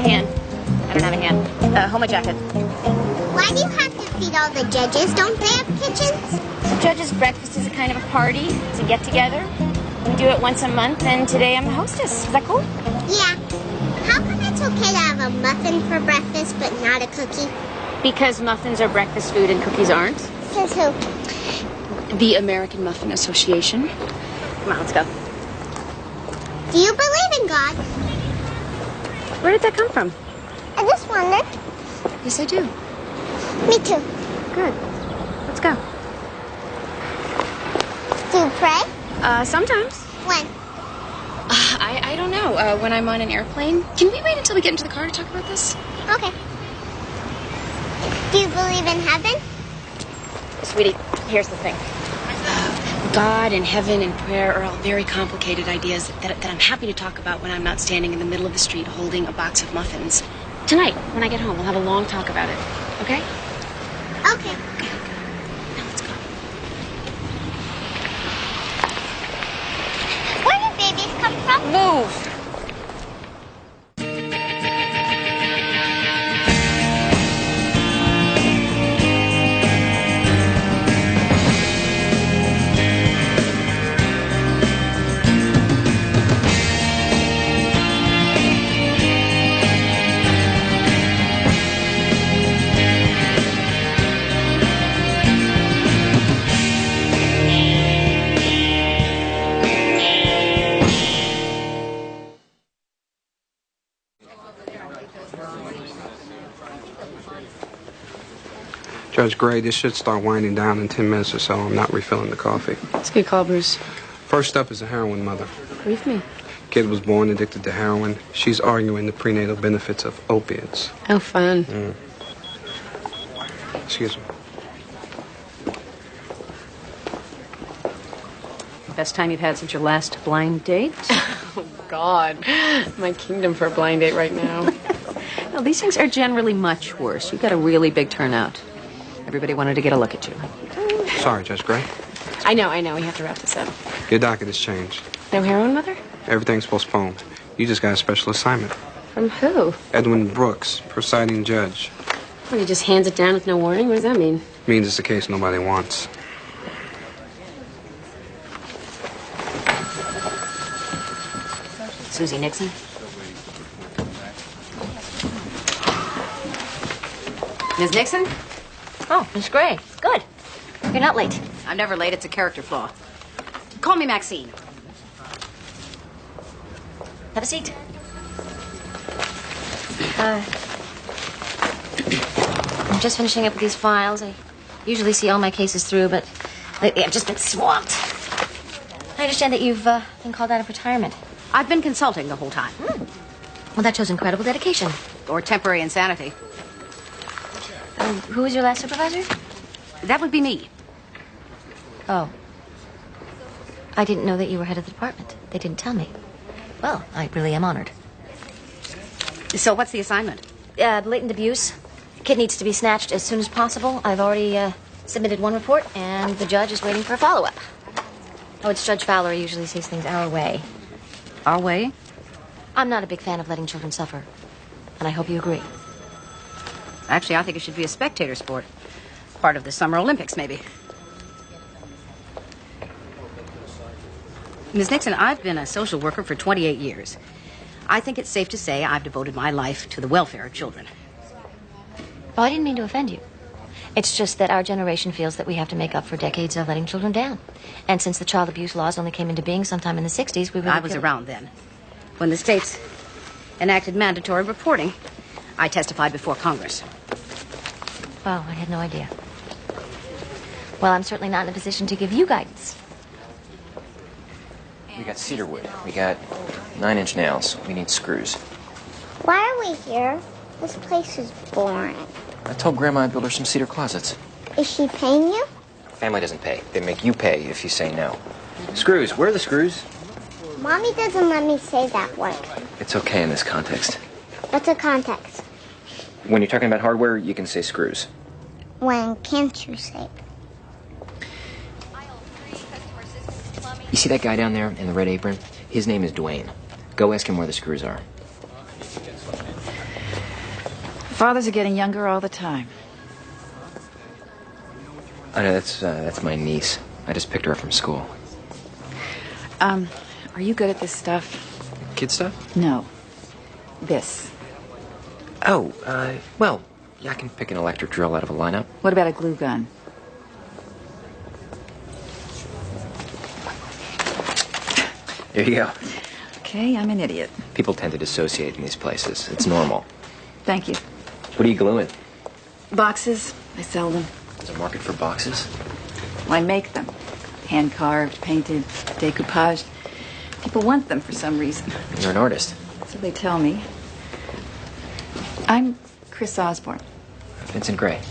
A hand. I don't have a hand. Hold my jacket. Why do you have to feed all the judges? Don't they have kitchens? The judges' breakfast is a kind of a party. It's a get-together. We do it once a month, and today I'm the hostess. Is that cool? Yeah. How come it's okay to have a muffin for breakfast, but not a cookie? Because muffins are breakfast food and cookies aren't. Says who? The American Muffin Association. Come on, let's go. Do you believe in God? Where did that come from? I just wondered. Yes, I do. Me too. Good. Let's go. Do you pray? Sometimes. When? I don't know. When I'm on an airplane. Can we wait until we get into the car to talk about this? Okay. Do you believe in heaven? Sweetie, here's the thing. God and heaven and prayer are all very complicated ideas that I'm happy to talk about when I'm not standing in the middle of the street holding a box of muffins. Tonight, when I get home, we'll have a long talk about it. Okay? Okay. Now let's go. Where do babies come from? Move! Judge Gray, this should start winding down in 10 minutes or so. I'm not refilling the coffee. It's a good call, Bruce. First up is a heroin mother. Brief me. Kid was born addicted to heroin. She's arguing the prenatal benefits of opiates. How fun. Excuse me. Best time you've had since your last blind date? Oh, God. My kingdom for a blind date right now. No, these things are generally much worse. You've got a really big turnout. Everybody wanted to get a look at you. Sorry, Judge Gray. I know. We have to wrap this up. Your docket has changed. No heroin, Mother? Everything's postponed. You just got a special assignment. From who? Edwin Brooks, presiding judge. Well, he just hands it down with no warning? What does that mean? Means it's a case nobody wants. Susie Nixon. Ms. Nixon? Oh, Miss Gray. Good. You're not late. I'm never late. It's a character flaw. Call me Maxine. Have a seat. I'm just finishing up with these files. I usually see all my cases through, but lately I've just been swamped. I understand that you've been called out of retirement. I've been consulting the whole time. Well, that shows incredible dedication. Or temporary insanity. Who was your last supervisor? That would be me. Oh. I didn't know that you were head of the department. They didn't tell me. Well, I really am honored. So what's the assignment? Blatant abuse. Kid needs to be snatched as soon as possible. I've already submitted one report, and the judge is waiting for a follow-up. Oh, it's Judge Fowler. He usually sees things our way. Our way? I'm not a big fan of letting children suffer, and I hope you agree. Actually, I think it should be a spectator sport. Part of the Summer Olympics, maybe. Ms. Nixon, I've been a social worker for 28 years. I think it's safe to say I've devoted my life to the welfare of children. Oh, I didn't mean to offend you. It's just that our generation feels that we have to make up for decades of letting children down. And since the child abuse laws only came into being sometime in the 60s, we really I was around then, when the states enacted mandatory reporting. I testified before Congress. Oh, I had no idea. Well, I'm certainly not in a position to give you guidance. We got cedar wood. We got 9-inch nails. We need screws. Why are we here? This place is boring. I told Grandma I'd build her some cedar closets. Is she paying you? Family doesn't pay. They make you pay if you say no. Screws. Where are the screws? Mommy doesn't let me say that word. It's okay in this context. What's a context? When you're talking about hardware, you can say screws. When can't you say it? You see that guy down there in the red apron? His name is Dwayne. Go ask him where the screws are. Fathers are getting younger all the time. I know, that's my niece. I just picked her up from school. Are you good at this stuff? Kid stuff? No. This. Oh, well, yeah, I can pick an electric drill out of a lineup. What about a glue gun? Here you go. Okay, I'm an idiot. People tend to dissociate in these places. It's normal. Thank you. What are you gluing? Boxes. I sell them. There's a market for boxes? Well, I make them. Hand-carved, painted, decoupaged. People want them for some reason. You're an artist. So they tell me. I'm Chris Osborne. Vincent Gray.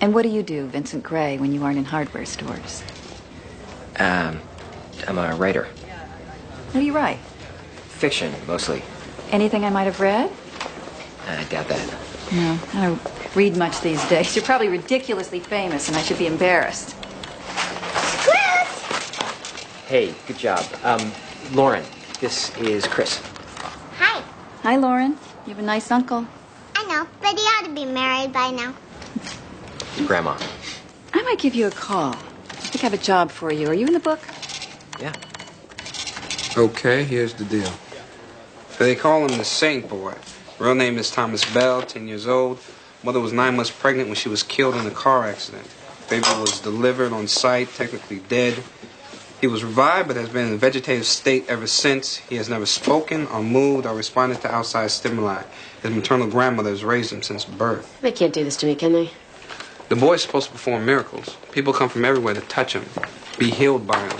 And what do you do, Vincent Gray, when you aren't in hardware stores? I'm a writer. What do you write? Fiction, mostly. Anything I might have read? I doubt that. No, I don't read much these days. You're probably ridiculously famous, and I should be embarrassed. Hey, good job. Lauren, this is Chris. Hi. Hi, Lauren. You have a nice uncle. I know, but he ought to be married by now. Your grandma. I might give you a call. I think I have a job for you. Are you in the book? Yeah. Okay, here's the deal. They call him the Saint Boy. Real name is Thomas Bell, 10 years old. Mother was 9 months pregnant when she was killed in a car accident. Baby was delivered on site, technically dead. He was revived, but has been in a vegetative state ever since. He has never spoken or moved or responded to outside stimuli. His maternal grandmother has raised him since birth. They can't do this to me, can they? The boy is supposed to perform miracles. People come from everywhere to touch him, be healed by him.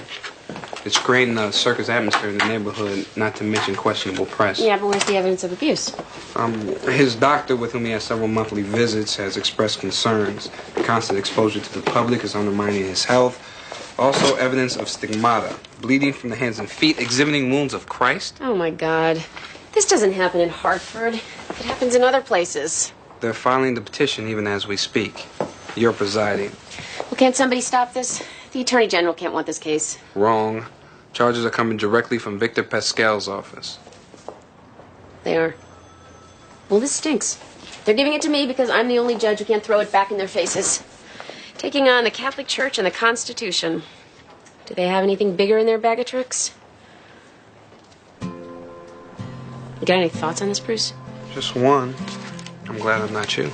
It's creating a circus atmosphere in the neighborhood, not to mention questionable press. Yeah, but where's the evidence of abuse? His doctor, with whom he has several monthly visits, has expressed concerns. Constant exposure to the public is undermining his health. Also, evidence of stigmata, bleeding from the hands and feet, exhibiting wounds of Christ. Oh, my God. This doesn't happen in Hartford. It happens in other places. They're filing the petition even as we speak. You're presiding. Well, can't somebody stop this? The Attorney General can't want this case. Wrong. Charges are coming directly from Victor Pascal's office. They are. Well, this stinks. They're giving it to me because I'm the only judge who can't throw it back in their faces. Taking on the Catholic Church and the Constitution. Do they have anything bigger in their bag of tricks? You got any thoughts on this, Bruce? Just one. I'm glad I'm not you.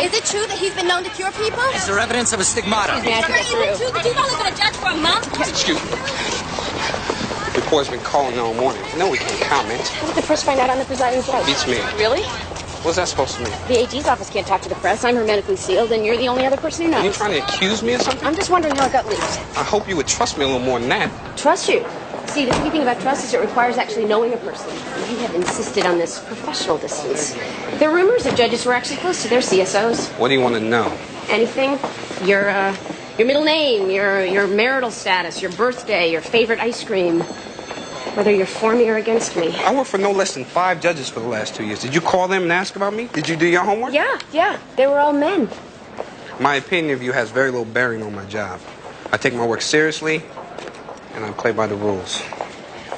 Is it true that he's been known to cure people? Is there evidence of a stigmata? Is it true that you've only been a judge for a month? Excuse me. The report's been calling all morning. No, we can't comment. How did the press find out I'm the presiding judge? Beats me. Really? What's that supposed to mean? The AG's office can't talk to the press. I'm hermetically sealed, and you're the only other person who knows. Are you trying to accuse me of something? I'm just wondering how it got leaked. I hope you would trust me a little more than that. Trust you? See, the tricky thing about trust is it requires actually knowing a person. And you have insisted on this professional distance. There are rumors that judges were actually close to their CSOs. What do you want to know? Anything? Your middle name, your marital status, your birthday, your favorite ice cream. Whether you're for me or against me. I worked for no less than 5 judges for the last 2 years. Did you call them and ask about me? Did you do your homework? Yeah. They were all men. My opinion of you has very little bearing on my job. I take my work seriously, and I play by the rules.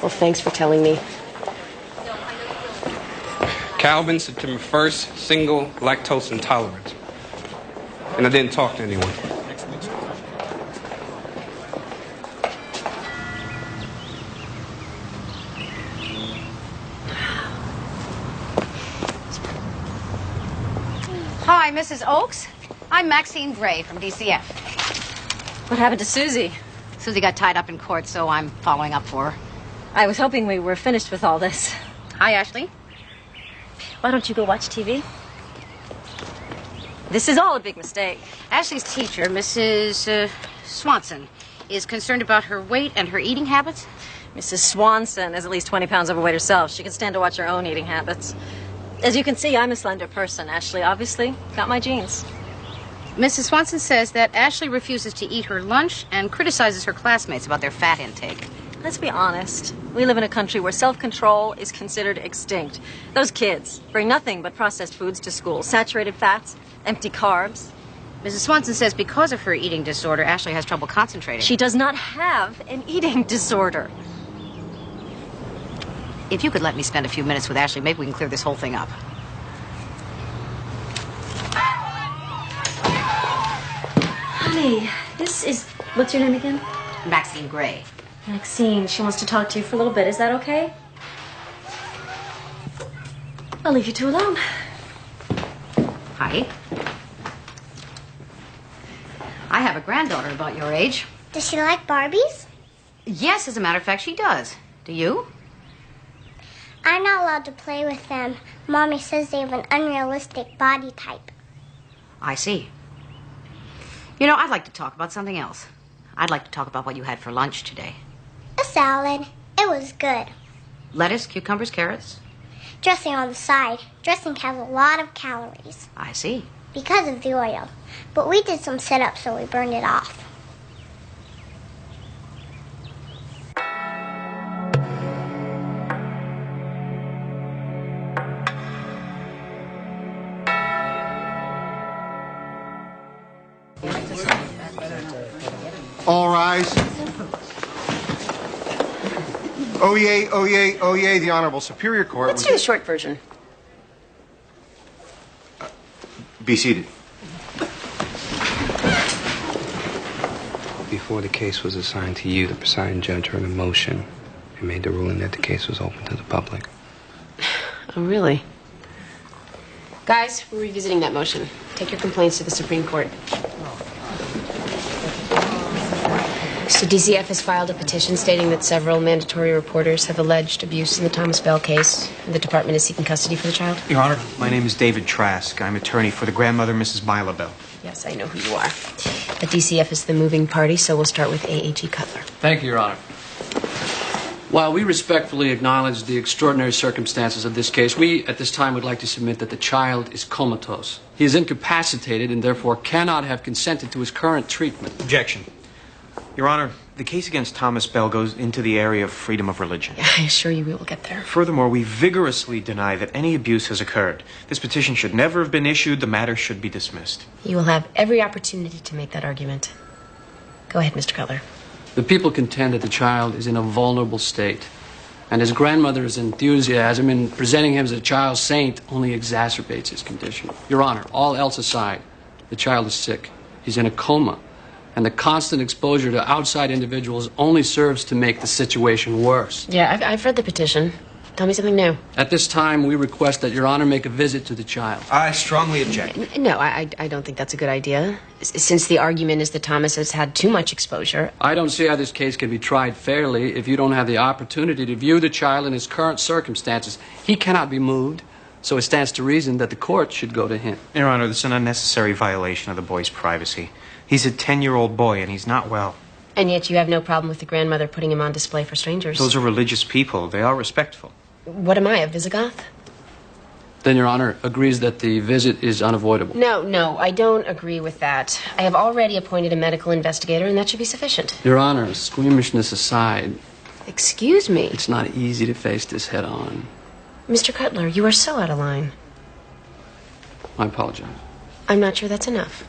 Well, thanks for telling me. Calvin, September 1st, single, lactose intolerant. And I didn't talk to anyone. Hi, Mrs. Oakes. I'm Maxine Gray from DCF. What happened to Susie? Susie got tied up in court, so I'm following up for her. I was hoping we were finished with all this. Hi, Ashley. Why don't you go watch TV? This is all a big mistake. Ashley's teacher, Mrs. Swanson, is concerned about her weight and her eating habits. Mrs. Swanson is at least 20 pounds overweight herself. She can stand to watch her own eating habits. As you can see, I'm a slender person, Ashley. Obviously, got my genes. Mrs. Swanson says that Ashley refuses to eat her lunch and criticizes her classmates about their fat intake. Let's be honest. We live in a country where self-control is considered extinct. Those kids bring nothing but processed foods to school. Saturated fats, empty carbs. Mrs. Swanson says because of her eating disorder, Ashley has trouble concentrating. She does not have an eating disorder. If you could let me spend a few minutes with Ashley, maybe we can clear this whole thing up. Honey, this is... What's your name again? Maxine Gray. Maxine. She wants to talk to you for a little bit. Is that okay? I'll leave you two alone. Hi. I have a granddaughter about your age. Does she like Barbies? Yes, as a matter of fact, she does. Do you? I'm not allowed to play with them. Mommy says they have an unrealistic body type. I see. You know, I'd like to talk about something else. I'd like to talk about what you had for lunch today. A salad. It was good. Lettuce, cucumbers, carrots? Dressing on the side. Dressing has a lot of calories. I see. Because of the oil. But we did some sit-ups, so we burned it off. All rise. Oyez, oyez, oyez, the Honorable Superior Court. Let's do the short version. Be seated. Before the case was assigned to you, the presiding judge heard a motion and made the ruling that the case was open to the public. Oh, really? Guys, we're revisiting that motion. Take your complaints to the Supreme Court. So DCF has filed a petition stating that several mandatory reporters have alleged abuse in the Thomas Bell case, and the department is seeking custody for the child. Your Honor, my name is David Trask. I'm attorney for the grandmother, Mrs. Mila Bell. Yes, I know who you are. But DCF is the moving party, so we'll start with AAG Cutler. Thank you, Your Honor. While we respectfully acknowledge the extraordinary circumstances of this case, we at this time would like to submit that the child is comatose. He is incapacitated and therefore cannot have consented to his current treatment. Objection. Your Honor, the case against Thomas Bell goes into the area of freedom of religion. Yeah, I assure you we will get there. Furthermore, we vigorously deny that any abuse has occurred. This petition should never have been issued. The matter should be dismissed. You will have every opportunity to make that argument. Go ahead, Mr. Cutler. The people contend that the child is in a vulnerable state, and his grandmother's enthusiasm in presenting him as a child saint only exacerbates his condition. Your Honor, all else aside, the child is sick. He's in a coma. And the constant exposure to outside individuals only serves to make the situation worse. Yeah, I've read the petition. Tell me something new. At this time, we request that Your Honor make a visit to the child. I strongly object. No, I don't think that's a good idea. Since the argument is that Thomas has had too much exposure. I don't see how this case can be tried fairly if you don't have the opportunity to view the child in his current circumstances. He cannot be moved, so it stands to reason that the court should go to him. Your Honor, this is an unnecessary violation of the boy's privacy. He's a 10-year-old boy, and he's not well. And yet you have no problem with the grandmother putting him on display for strangers. Those are religious people. They are respectful. What am I, a Visigoth? Then Your Honor agrees that the visit is unavoidable. No, I don't agree with that. I have already appointed a medical investigator, and that should be sufficient. Your Honor, squeamishness aside... Excuse me? It's not easy to face this head on. Mr. Cutler, you are so out of line. I apologize. I'm not sure that's enough.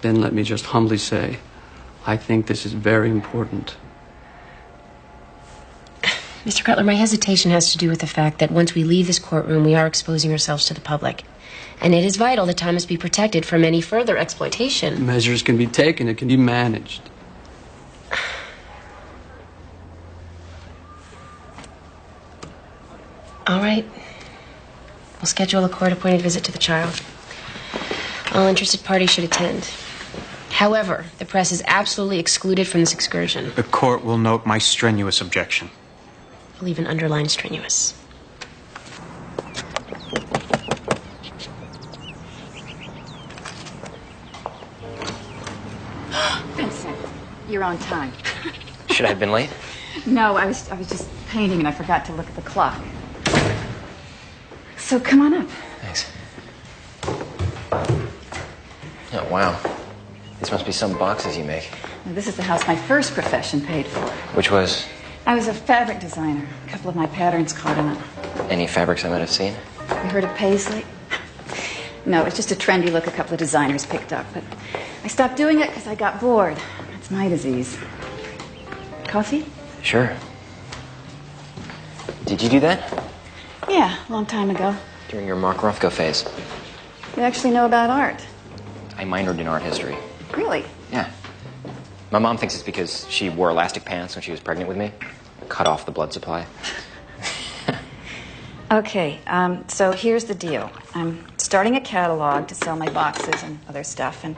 Then let me just humbly say, I think this is very important. Mr. Cutler, my hesitation has to do with the fact that once we leave this courtroom, we are exposing ourselves to the public. And it is vital that Thomas be protected from any further exploitation. Measures can be taken. It can be managed. All right. We'll schedule a court-appointed visit to the child. All interested parties should attend. However, the press is absolutely excluded from this excursion. The court will note my strenuous objection. I'll even underline strenuous. Vincent, you're on time. Should I have been late? No, I was just painting and I forgot to look at the clock. So come on up. Thanks. Oh, wow. These must be some boxes you make. Now, this is the house my first profession paid for. Which was? I was a fabric designer. A couple of my patterns caught on it. Any fabrics I might have seen? You heard of Paisley? No, it's just a trendy look a couple of designers picked up. But I stopped doing it because I got bored. That's my disease. Coffee? Sure. Did you do that? Yeah, a long time ago. During your Mark Rothko phase. You actually know about art? I minored in art history. Really? Yeah. My mom thinks it's because she wore elastic pants when she was pregnant with me. Cut off the blood supply. Okay, so here's the deal. I'm starting a catalog to sell my boxes and other stuff, and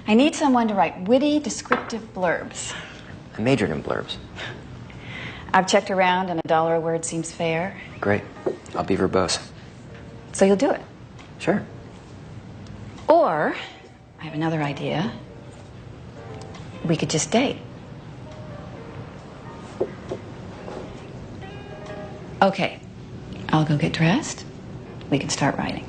I need someone to write witty, descriptive blurbs. I majored in blurbs. I've checked around, and $1 a word seems fair. Great. I'll be verbose. So you'll do it? Sure. Or, I have another idea. We could just date. Okay, I'll go get dressed. We can start writing.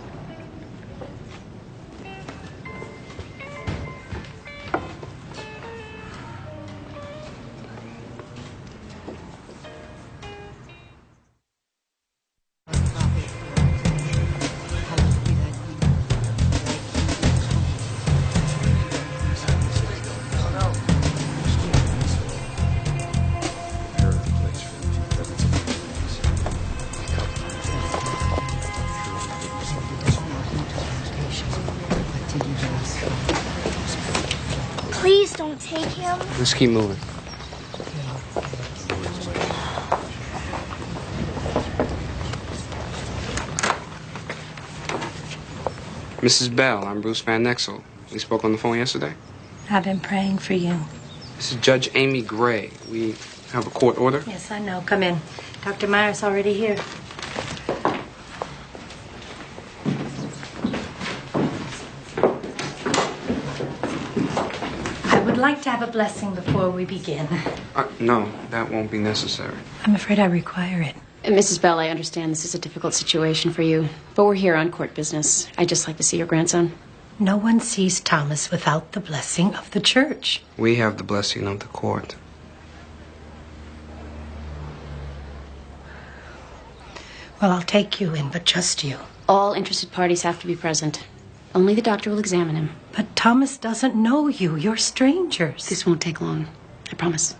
Please don't take him. Let's keep moving. Mrs. Bell, I'm Bruce Van Nexel. We spoke on the phone yesterday. I've been praying for you. This is Judge Amy Gray. We have a court order. Yes, I know. Come in. Dr. Meyer's already here. I would like to have a blessing before we begin. No, that won't be necessary. I'm afraid I require it. Mrs. Bell, I understand this is a difficult situation for you, but we're here on court business. I'd just like to see your grandson. No one sees Thomas without the blessing of the church. We have the blessing of the court. Well, I'll take you in, but just you. All interested parties have to be present. Only the doctor will examine him. But Thomas doesn't know you. You're strangers. This won't take long. I promise.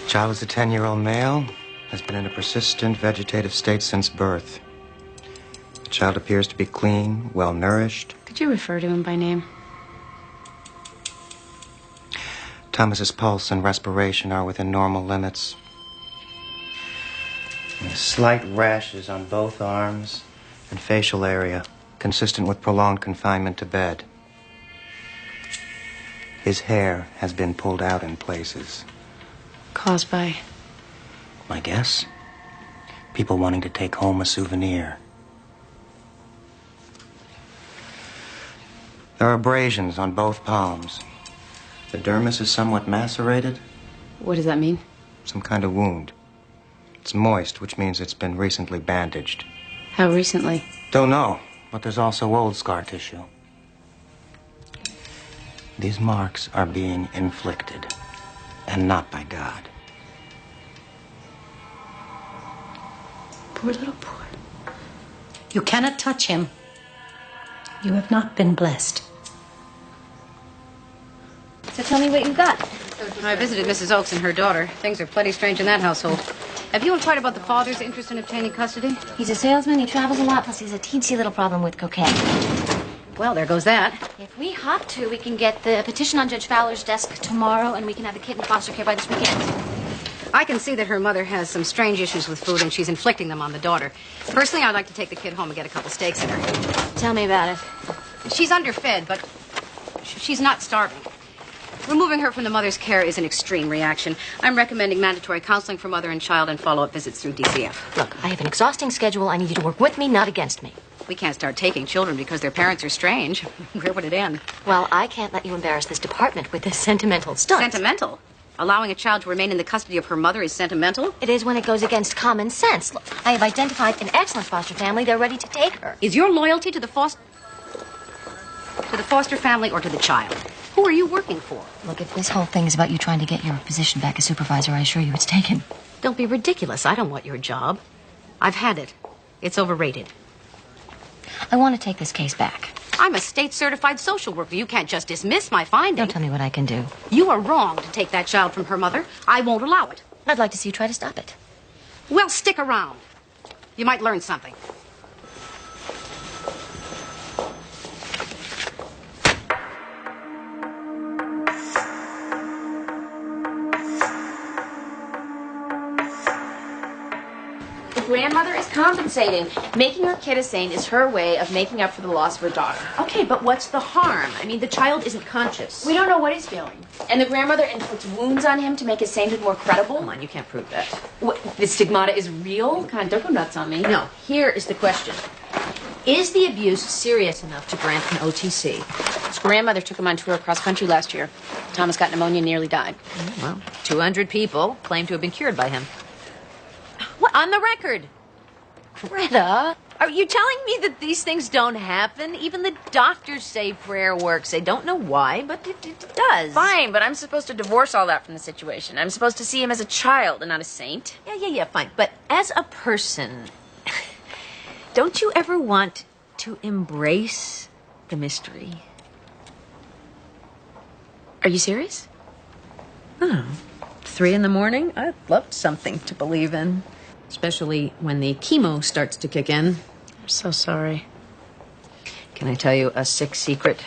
Child is a 10-year-old male, has been in a persistent vegetative state since birth. The child appears to be clean, well-nourished. Could you refer to him by name? Thomas's pulse and respiration are within normal limits. And slight rashes on both arms and facial area, consistent with prolonged confinement to bed. His hair has been pulled out in places. Caused by? My guess? People wanting to take home a souvenir. There are abrasions on both palms. The dermis is somewhat macerated. What does that mean? Some kind of wound. It's moist, which means it's been recently bandaged. How recently? Don't know, but there's also old scar tissue. These marks are being inflicted, and not by God. Poor little boy. You cannot touch him. You have not been blessed. So tell me what you've got. I visited Mrs. Oakes and her daughter. Things are plenty strange in that household. Have you inquired about the father's interest in obtaining custody? He's a salesman, he travels a lot, plus he has a teensy little problem with cocaine. Well, there goes that. If we have to, we can get the petition on Judge Fowler's desk tomorrow, and we can have the kid in foster care by this weekend. I can see that her mother has some strange issues with food, and she's inflicting them on the daughter. Personally, I'd like to take the kid home and get a couple steaks in her. Tell me about it. She's underfed, but she's not starving. Removing her from the mother's care is an extreme reaction. I'm recommending mandatory counseling for mother and child and follow-up visits through DCF. Look, I have an exhausting schedule. I need you to work with me, not against me. We can't start taking children because their parents are strange. Where would it end? Well, I can't let you embarrass this department with this sentimental stunt. Sentimental? Allowing a child to remain in the custody of her mother is sentimental? It is when it goes against common sense. Look, I have identified an excellent foster family. They're ready to take her. Is your loyalty to the foster family or to the child? Who are you working for? Look, if this whole thing is about you trying to get your position back as supervisor, I assure you it's taken. Don't be ridiculous. I don't want your job. I've had it. It's overrated. I want to take this case back. I'm a state-certified social worker. You can't just dismiss my finding. Don't tell me what I can do. You are wrong to take that child from her mother. I won't allow it. I'd like to see you try to stop it. Well, stick around. You might learn something. Grandmother is compensating. Making her kid a saint is her way of making up for the loss of her daughter. Okay, but what's the harm? I mean, the child isn't conscious. We don't know what he's feeling. And the grandmother inflicts wounds on him to make his sainthood more credible. Come on, you can't prove that. What, the stigmata is real? God, don't go nuts on me. No, here is the question. Is the abuse serious enough to grant an OTC? His grandmother took him on tour across country last year. Thomas got pneumonia and nearly died. Well, 200 people claim to have been cured by him. What? On the record. Greta, are you telling me that these things don't happen? Even the doctors say prayer works. They don't know why, but it does. Fine, but I'm supposed to divorce all that from the situation. I'm supposed to see him as a child and not a saint. Yeah, fine. But as a person, don't you ever want to embrace the mystery? Are you serious? Oh, 3 a.m? I'd love something to believe in. Especially when the chemo starts to kick in. I'm so sorry. Can I tell you a sick secret?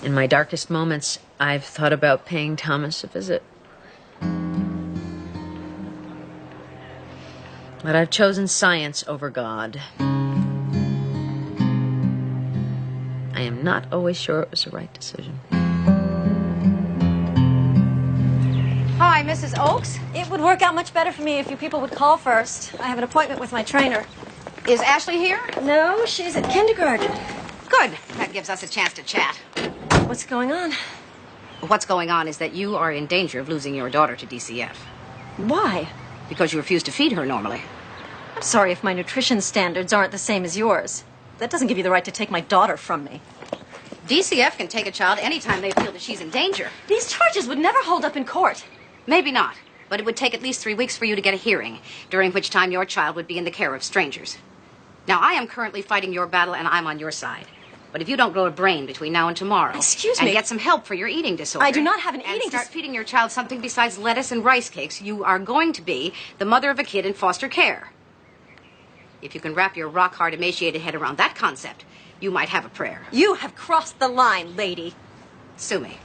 In my darkest moments, I've thought about paying Thomas a visit. But I've chosen science over God. I am not always sure it was the right decision. Hi, Mrs. Oakes. It would work out much better for me if you people would call first. I have an appointment with my trainer. Is Ashley here? No, she's at kindergarten. Good. That gives us a chance to chat. What's going on? What's going on is that you are in danger of losing your daughter to DCF. Why? Because you refuse to feed her normally. I'm sorry if my nutrition standards aren't the same as yours. That doesn't give you the right to take my daughter from me. DCF can take a child anytime they feel that she's in danger. These charges would never hold up in court. Maybe not, but it would take at least 3 weeks for you to get a hearing, during which time your child would be in the care of strangers. Now, I am currently fighting your battle, and I'm on your side. But if you don't grow a brain between now and tomorrow... Excuse me. And get some help for your eating disorder... I do not have an eating disorder. And start feeding your child something besides lettuce and rice cakes, you are going to be the mother of a kid in foster care. If you can wrap your rock-hard, emaciated head around that concept, you might have a prayer. You have crossed the line, lady. Sue me.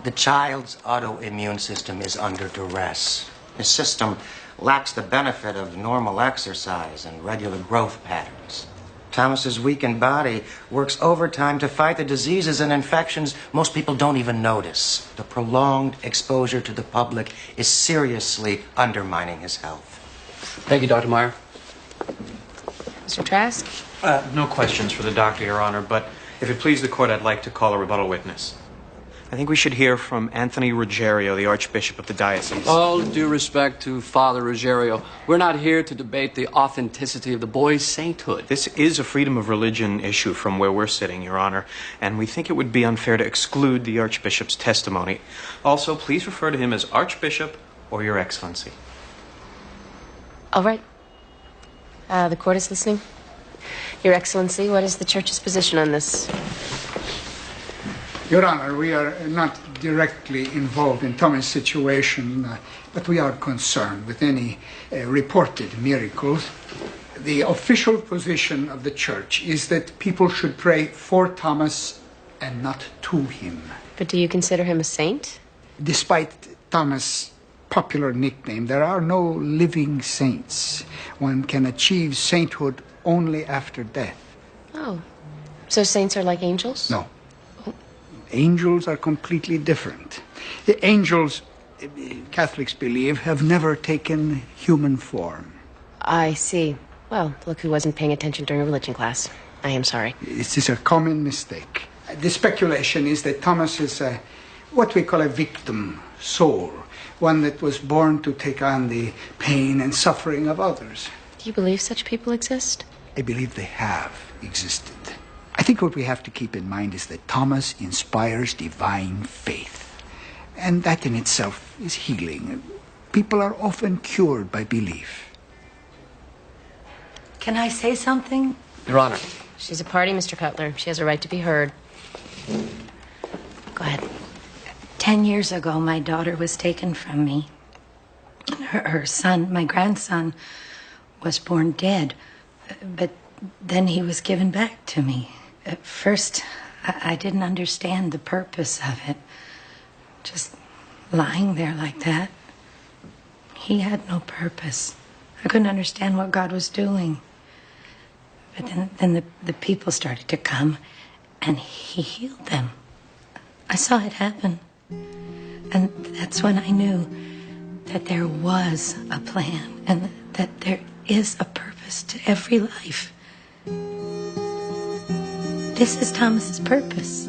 The child's autoimmune system is under duress. His system lacks the benefit of normal exercise and regular growth patterns. Thomas's weakened body works overtime to fight the diseases and infections most people don't even notice. The prolonged exposure to the public is seriously undermining his health. Thank you, Dr. Meyer. Mr. Trask? No questions for the doctor, Your Honor, but if it please the court, I'd like to call a rebuttal witness. I think we should hear from Anthony Ruggiero, the Archbishop of the diocese. All due respect to Father Ruggiero, we're not here to debate the authenticity of the boy's sainthood. This is a freedom of religion issue from where we're sitting, Your Honor, and we think it would be unfair to exclude the Archbishop's testimony. Also, please refer to him as Archbishop or Your Excellency. All right. The court is listening. Your Excellency, what is the Church's position on this? Your Honor, we are not directly involved in Thomas' situation, but we are concerned with any reported miracles. The official position of the Church is that people should pray for Thomas and not to him. But do you consider him a saint? Despite Thomas' popular nickname, there are no living saints. One can achieve sainthood only after death. Oh. So saints are like angels? No. Angels are completely different. The angels, Catholics believe, have never taken human form. I see. Well, look who wasn't paying attention during a religion class. I am sorry. This is a common mistake. The speculation is that Thomas is what we call a victim soul, one that was born to take on the pain and suffering of others. Do you believe such people exist? I believe they have existed. I think what we have to keep in mind is that Thomas inspires divine faith. And that in itself is healing. People are often cured by belief. Can I say something? Your Honor. She's a party, Mr. Cutler. She has a right to be heard. Go ahead. 10 years ago, my daughter was taken from me. Her son, my grandson, was born dead. But then he was given back to me. At first, I didn't understand the purpose of it. Just lying there like that. He had no purpose. I couldn't understand what God was doing. But then the people started to come, and he healed them. I saw it happen. And that's when I knew that there was a plan and that there is a purpose to every life. This is Thomas's purpose.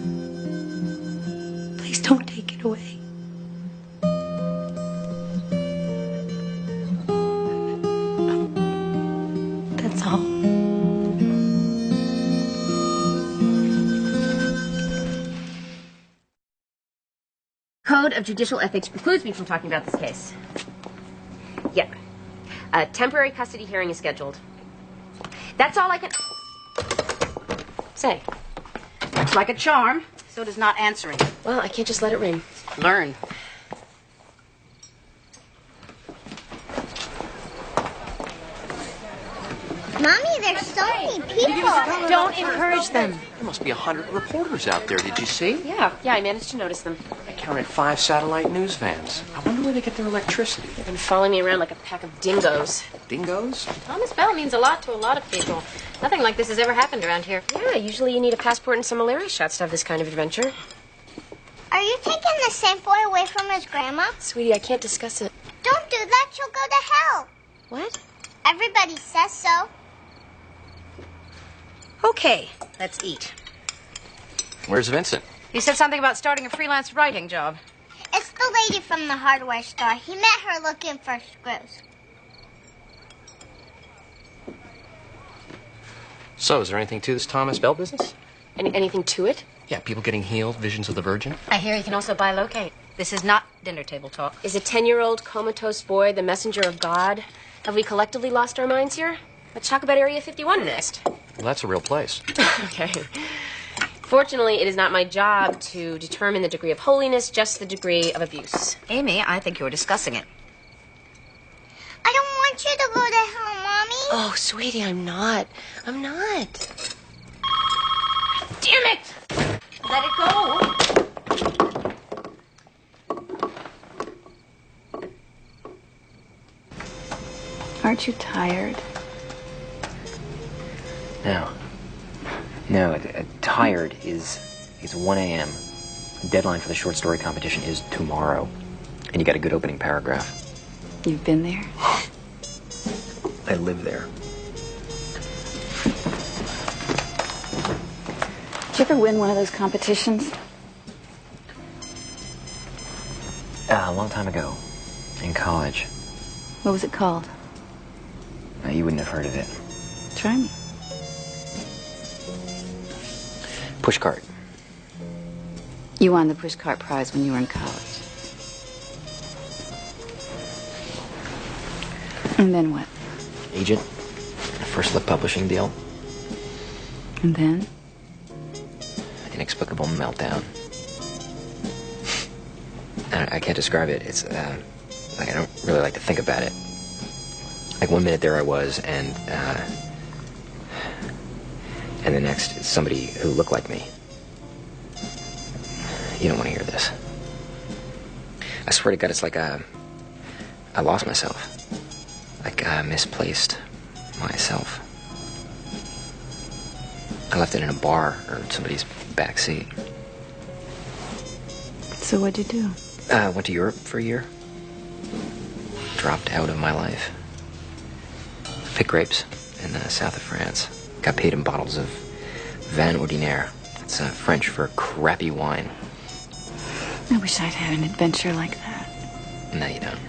Please don't take it away. That's all. Code of Judicial Ethics precludes me from talking about this case. Yep. A temporary custody hearing is scheduled. That's all I can say. Looks like a charm. So does not answering. Well, I can't just let it ring. Learn. Mommy, there's so many people. Don't encourage them. There must be 100 reporters out there. Did you see? Yeah, I managed to notice them. I counted 5 satellite news vans. I wonder where they get their electricity. They've been following me around like a pack of dingoes. Dingoes? Thomas Bell means a lot to a lot of people. Nothing like this has ever happened around here. Yeah, usually you need a passport and some malaria shots to have this kind of adventure. Are you taking the Saint boy away from his grandma? Sweetie, I can't discuss it. Don't do that. She'll go to hell. What? Everybody says so. Okay, let's eat. Where's Vincent? He said something about starting a freelance writing job. It's the lady from the hardware store. He met her looking for screws. So, is there anything to this Thomas Bell business? Anything to it? Yeah, people getting healed, visions of the Virgin. I hear you can also buy locate. This is not dinner table talk. Is a 10-year-old comatose boy the messenger of God? Have we collectively lost our minds here? Let's talk about Area 51 next. Well, that's a real place. Okay. Fortunately, it is not my job to determine the degree of holiness, just the degree of abuse. Amy, I think you're discussing it. I don't want you to go to hell, Mommy. Oh, sweetie, I'm not. I'm not. Damn it! Let it go. Aren't you tired? No, tired is 1 a.m. The deadline for the short story competition is tomorrow. And you got a good opening paragraph. You've been there? I live there. Did you ever win one of those competitions? A long time ago, in college. What was it called? You wouldn't have heard of it. Try me. Pushcart. You won the pushcart prize when you were in college. And then what? Agent. First look publishing deal. And then? Inexplicable meltdown. I can't describe it. It's like I don't really like to think about it. Like 1 minute there I was, and the next somebody who looked like me. You don't want to hear this. I swear to God, it's like I lost myself. Like I misplaced myself. I left it in a bar or in somebody's back seat. So what'd you do? Went to Europe for a year. Dropped out of my life. Picked grapes in the south of France. Got paid in bottles of Vin Ordinaire. It's French for crappy wine. I wish I'd had an adventure like that. No, you don't.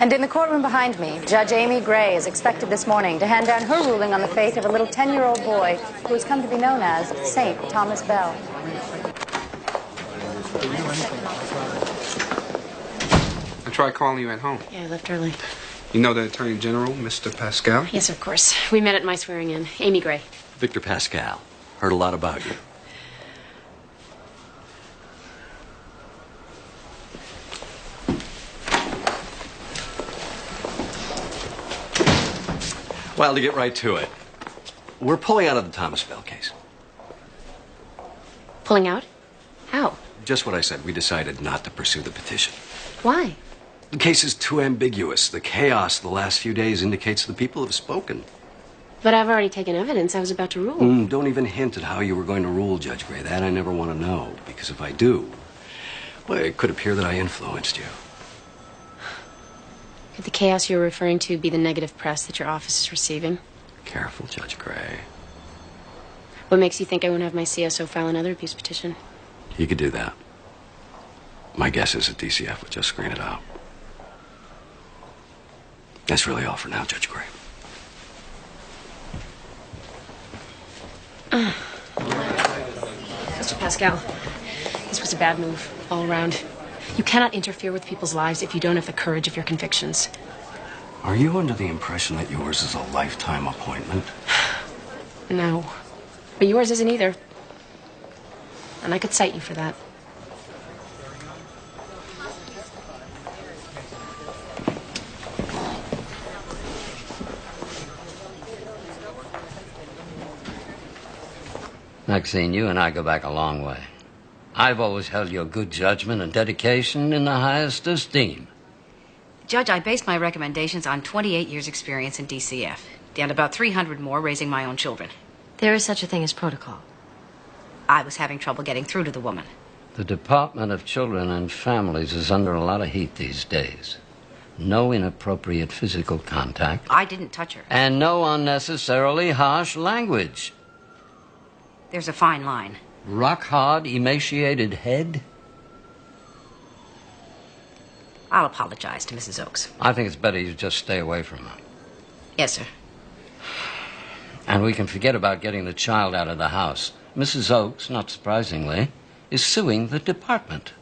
And in the courtroom behind me, Judge Amy Gray is expected this morning to hand down her ruling on the fate of a little 10-year-old boy who has come to be known as Saint Thomas Bell. I tried calling you at home. Yeah, I left early. You know the Attorney General, Mr. Pascal? Yes, of course. We met at my swearing-in. Amy Gray. Victor Pascal. Heard a lot about you. Well, to get right to it, we're pulling out of the Thomas Bell case. Pulling out? How? Just what I said. We decided not to pursue the petition. Why? The case is too ambiguous. The chaos the last few days indicates the people have spoken. But I've already taken evidence. I was about to rule. Don't even hint at how you were going to rule, Judge Gray. That I never want to know. Because if I do, well, it could appear that I influenced you. Could the chaos you're referring to be the negative press that your office is receiving? Careful, Judge Gray. What makes you think I won't have my CSO file another abuse petition? You could do that. My guess is that DCF would just screen it out. That's really all for now, Judge Gray. Mr. Pascal, this was a bad move all around. You cannot interfere with people's lives if you don't have the courage of your convictions. Are you under the impression that yours is a lifetime appointment? No. But yours isn't either. And I could cite you for that. Maxine, you and I go back a long way. I've always held your good judgment and dedication in the highest esteem. Judge, I based my recommendations on 28 years' experience in DCF and about 300 more raising my own children. There is such a thing as protocol. I was having trouble getting through to the woman. The Department of Children and Families is under a lot of heat these days. No inappropriate physical contact. I didn't touch her. And no unnecessarily harsh language. There's a fine line. Rock-hard, emaciated head? I'll apologize to Mrs. Oakes. I think it's better you just stay away from her. Yes, sir. And we can forget about getting the child out of the house. Mrs. Oakes, not surprisingly, is suing the department.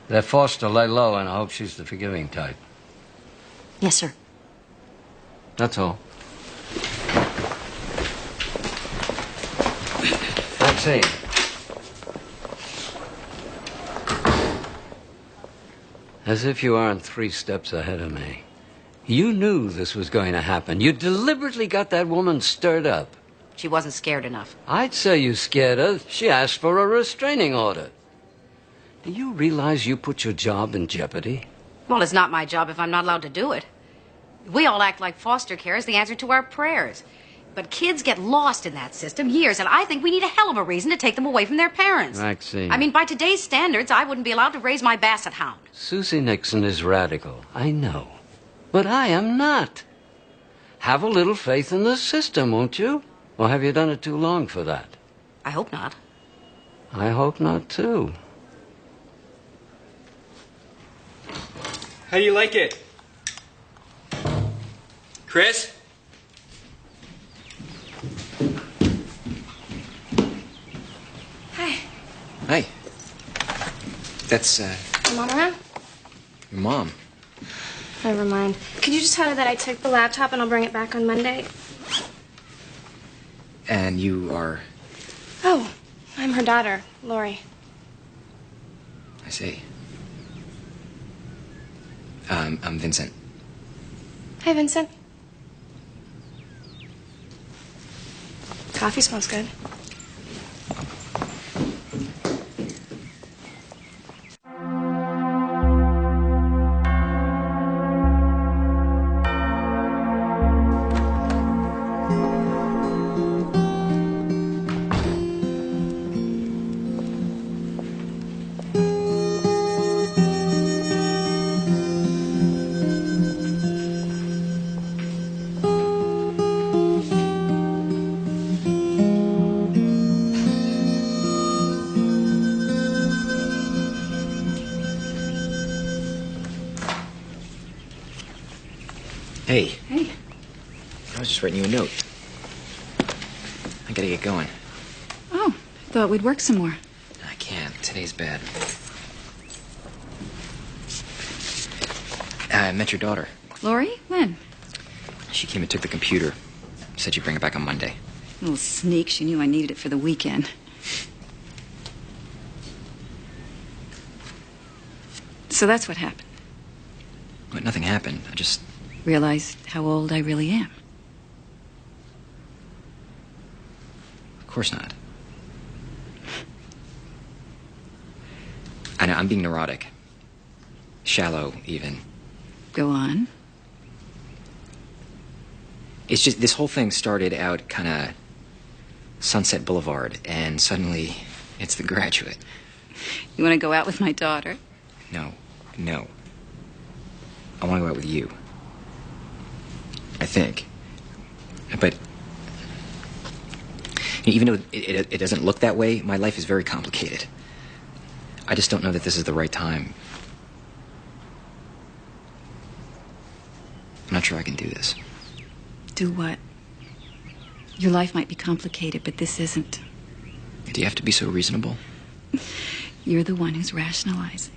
They're forced to lay low, and I hope she's the forgiving type. Yes, sir. That's all. Maxine. As if you aren't 3 steps ahead of me. You knew this was going to happen. You deliberately got that woman stirred up. She wasn't scared enough. I'd say you scared her. She asked for a restraining order. Do you realize you put your job in jeopardy? Well, it's not my job if I'm not allowed to do it. We all act like foster care is the answer to our prayers. But kids get lost in that system years, and I think we need a hell of a reason to take them away from their parents. Maxine. I mean, by today's standards, I wouldn't be allowed to raise my basset hound. Susie Nixon is radical. I know. But I am not. Have a little faith in the system, won't you? Or have you done it too long for that? I hope not. I hope not, too. How do you like it? Chris? Hi. Hi. That's, Your mom around? your mom. Never mind. Could you just tell her that I took the laptop and I'll bring it back on Monday? And you are her daughter, Lori. I see. I'm Vincent. Hi, Vincent. Coffee smells good. Hey. Hey. I was just writing you a note. I gotta get going. Oh, thought we'd work some more. I can't. Today's bad. I met your daughter. Lori? When? She came and took the computer. Said she'd bring it back on Monday. Little sneak. She knew I needed it for the weekend. So that's what happened. But nothing happened. I just... Realized how old I really am. Of course not. I know, I'm being neurotic. Shallow, even. Go on. It's just, this whole thing started out kind of Sunset Boulevard, and suddenly it's The Graduate. You want to go out with my daughter? No. I want to go out with you. I think. But even though it doesn't look that way, my life is very complicated. I just don't know that this is the right time. I'm not sure I can do this. Do what? Your life might be complicated, but this isn't. Do you have to be so reasonable? You're the one who's rationalizing.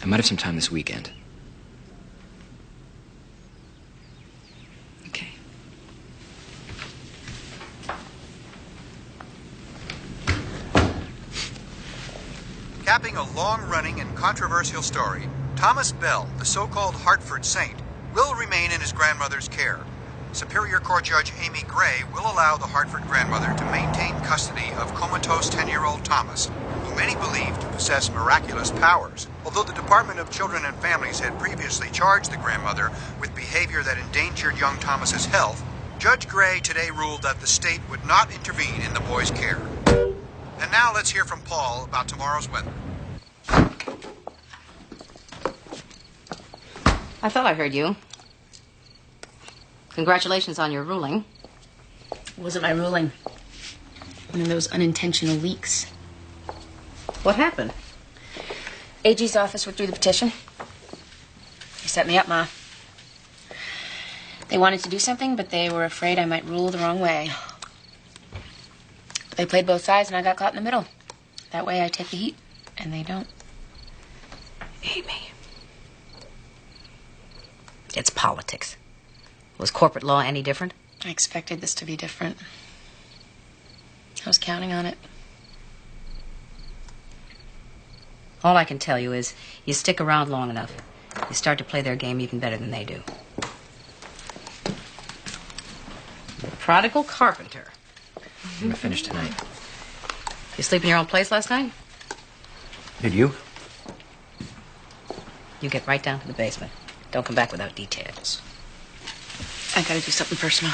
I might have some time this weekend. Okay. Capping a long-running and controversial story, Thomas Bell, the so-called Hartford Saint, will remain in his grandmother's care. Superior Court Judge Amy Gray will allow the Hartford grandmother to maintain custody of comatose 10-year-old Thomas, who many believe to possess miraculous powers. Although the Department of Children and Families had previously charged the grandmother with behavior that endangered young Thomas's health, Judge Gray today ruled that the state would not intervene in the boy's care. And now let's hear from Paul about tomorrow's weather. I thought I heard you. Congratulations on your ruling. It wasn't my ruling. One of those unintentional leaks. What happened? AG's office withdrew the petition. They set me up, Ma. They wanted to do something, but they were afraid I might rule the wrong way. They played both sides, and I got caught in the middle. That way I take the heat, and they don't. Amy. It's politics. Was corporate law any different? I expected this to be different. I was counting on it. All I can tell you is you stick around long enough, you start to play their game even better than they do. Prodigal carpenter. I'm gonna finish tonight. You sleep in your own place last night? Did you? You get right down to the basement. Don't come back without details. I gotta do something personal.